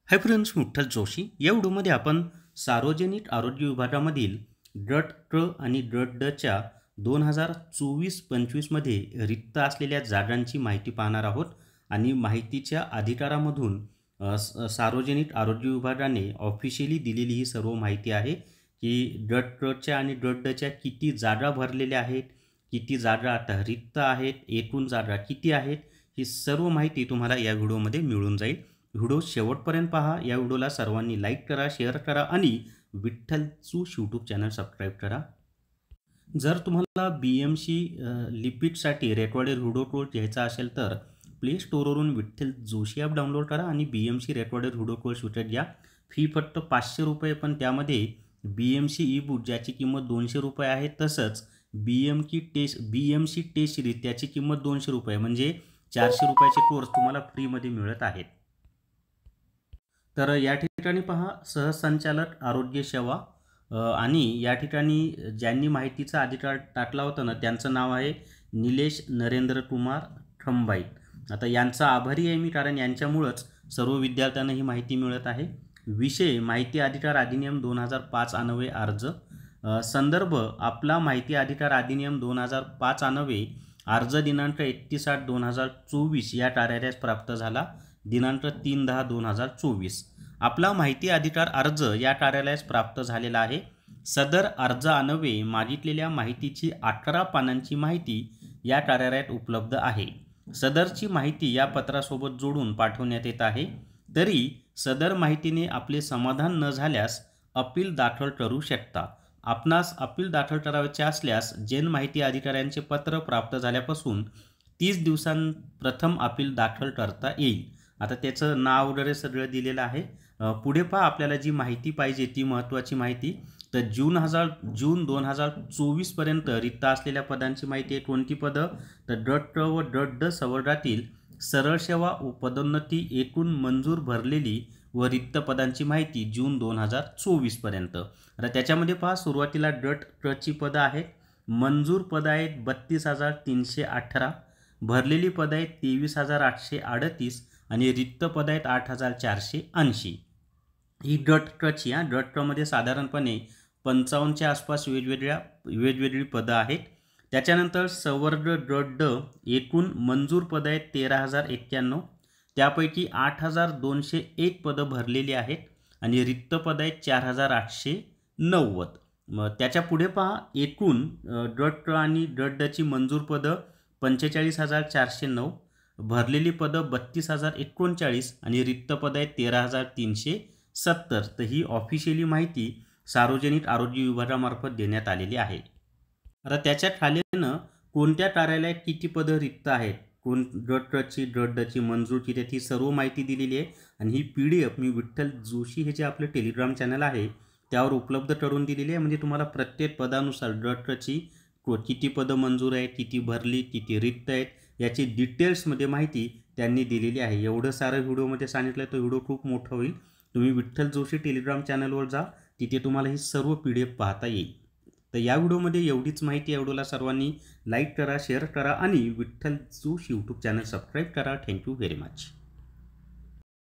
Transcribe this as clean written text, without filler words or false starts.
Hi friends, Vitthal Joshi या व्हिडिओमध्ये आपण सार्वजनिक आरोग्य विभागामधील गट क आणि गट ड च्या 2024-25 मध्ये रिक्त असलेल्या जागांची माहिती पाहणार आहोत आणि माहितीच्या अधिकारामधून सार्वजनिक आरोग्य विभागाने ऑफिशियली दिलेली ही सर्व माहिती आहे की गट क च्या आणि गट ड च्या किती जागा भरलेल्या आहेत, किती जागा आता रिक्त आहेत, एकूण जागा किती आहेत, ही सर्व माहिती तुम्हाला या व्हिडिओमध्ये मिळून जाईल। व्हिडिओ शेवटपर्यंत पहा। या व्हिडिओला सर्वांनी लाईक करा, शेअर करा आणि विठ्ठल जोश यूट्यूब चॅनल सबस्क्राईब करा। जर तुम्हाला BMC लिपिडसाठी रेकॉर्डेड व्हिडिओ कोर्स घ्यायचा असेल तर प्ले स्टोरवरून विठ्ठल जोशी ॲप डाउनलोड करा आणि BMC रेकॉर्डेड व्हिडिओ कोर्स विकत घ्या। फी फक्त 500 रुपये, पण त्यामध्ये BMC ई बुक ज्याची किंमत 200 रुपये आहे, तसंच BMC टेस्ट सिरीज त्याची किंमत 200 रुपये, म्हणजे 400 रुपयाचे कोर्स तुम्हाला फ्रीमध्ये मिळत आहेत। तर या ठिकाणी पहा, सहसंचालक आरोग्य सेवा आणि या ठिकाणी ज्यांनी माहितीचा अधिकार टाकला होता ना, त्यांचं नाव आहे निलेश नरेंद्र कुमार खंबाई। आता यांचा आभारी आहे मी, कारण यांच्यामुळेच सर्व विद्यार्थ्यांना ही माहिती मिळत आहे। विषय माहिती अधिकार अधिनियम 2005 अन्वये अर्ज। संदर्भ आपला माहिती अधिकार अधिनियम 2005 अन्वये अर्ज दिनांक 31/8/2024 या कार्यालयास प्राप्त झाला, दिनांक 3/10/2024। आपला माहिती अधिकार अर्ज या कार्यालयास प्राप्त झालेला आहे। सदर अर्ज अन्वये मागितलेल्या माहितीची 11 पानांची माहिती या कार्यालयात उपलब्ध आहे। सदरची माहिती या पत्रासोबत जोडून पाठवण्यात येत आहे। तरी सदर माहितीने आपले समाधान न झाल्यास अपील दाखल करू शकता। आपणास अपील दाखल करावयाचे असल्यास जन माहिती अधिकाऱ्यांचे पत्र प्राप्त झाल्यापासून 30 दिवसांप्रथम अपील दाखल करता येईल। आता त्याचं नाव वगैरे सगळं दिलेलं आहे। पुढे पहा, आपल्याला जी माहिती पाहिजे ती महत्त्वाची माहिती। तर जून 2024 पर्यंत रिक्त असलेल्या पदांची माहिती आहे। कोणती पदं? तर गट क व गट ड संवर्गातील सरळ सेवा व पदोन्नती एकूण मंजूर भरलेली व रिक्त पदांची माहिती जून 2024 पर्यंत। आता त्याच्यामध्ये पहा, सुरुवातीला गट क ची पदं आहेत। मंजूर पदं आहेत 32,318, भरलेली पदं आहेत 23,838 आणि रिक्त पदं आहेत 8,480। ही गट क ची गट क मध्ये साधारणपणे 55च्या आसपास वेगवेगळी पदं आहेत। त्याच्यानंतर संवर्ग गट ड एकूण मंजूर पदं आहेत 13,091, त्यापैकी 8,201 पदं भरलेली आहेत आणि रिक्त पदं आहेत 4,890। मग त्याच्या पुढे पहा, एकूण गट क आणि गट ड ची मंजूर पदं 45,409, भरलेली पदं 32,039 आणि रिक्त पदं आहेत 13,370। तर ही ऑफिशियली माहिती सार्वजनिक आरोग्य विभागामार्फत देण्यात आलेली आहे। आता त्याच्या खालीनं कोणत्या कार्यालयात किती पदं रिक्त आहेत, कोण गट क ची गट ड ची मंजूर किती आहेत, ही सर्व माहिती दिलेली आहे। आणि ही PDF मी विठ्ठल जोशी हे जे आपले टेलिग्राम चॅनल आहे त्यावर उपलब्ध करून दिलेली आहे। म्हणजे तुम्हाला प्रत्येक पदानुसार गट क ची किती पदं मंजूर आहेत, किती भरली, किती रिक्त आहेत, याची डिटेल्समध्ये माहिती त्यांनी दिलेली आहे। एवढं सारं व्हिडिओमध्ये सांगितलं तर व्हिडिओ खूप मोठा होईल। तुम्ही विठ्ठल जोशी टेलिग्राम चॅनलवर जा, तिथे तुम्हाला ही सर्व PDF पाहता येईल। तर या व्हिडिओमध्ये एवढीच माहिती। या व्हिडिओला सर्वांनी लाईक करा, शेअर करा आणि Vitthal Joshi YouTube channel subscribe करा। Thank you very much.